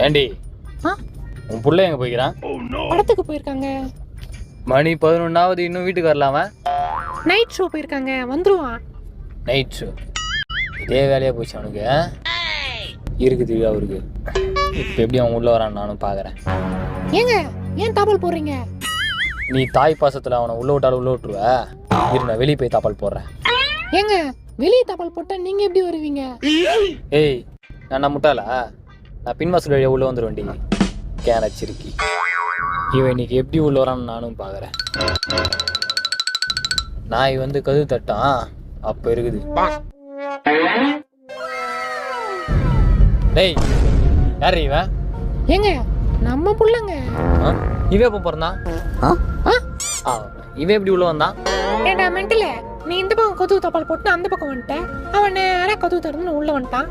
ஏண்டி ஆ உன் புள்ள எங்க போய்க்கிறான்? படத்துக்கு போயிருக்காங்க. மணி 11ஆவது இன்னும் வீட்டுக்கு வரலாமா? நைட் ஷோ போயிருக்காங்க, வந்துருவான். நைட் ஷோ இதே வேலையா போச்சு அவனுக்கு. இருக்குது அவருக்கு. இப்போ எப்படி அவன் உள்ள வரான்னு நானும் பார்க்குறேன். ஏங்க ஏன் தாப்பால் போடுறீங்க? நீ தாய் பாசத்தில் அவனை உள்ள விட்டாலும் உள்ள விட்டுருவ. இரு நான் வெளியே போய் தாப்பால் போடுறேன். ஏங்க வெளியே தாப்பால் போட்டா நீங்க எப்படி வருவீங்க? ஏய் நான் முட்டாளா? நான் பின்வாசல் வழியாக உள்ள வந்துடுவேன்டி. கேனச்சிருக்கி இவன் இன்னைக்கு எப்படி உள்ள வரான்னு நானும் பார்க்குறேன். நாய் வந்து கதவு தட்டான் அப்போ இருக்குது. டேய் யார் இவன்? ஏங்க நம்ம புள்ளங்க. இவன் எப்போ பிறந்தான்? இவன் எப்படி உள்ள வந்தான்? ஏண்டா மென்டல, நீ இந்த பக்கம் கதவு தாப்பால் போட்டு அந்த பக்கம் வந்துட்ட, அவன் நேரா கதவு திறந்து உள்ள வந்துட்டான்.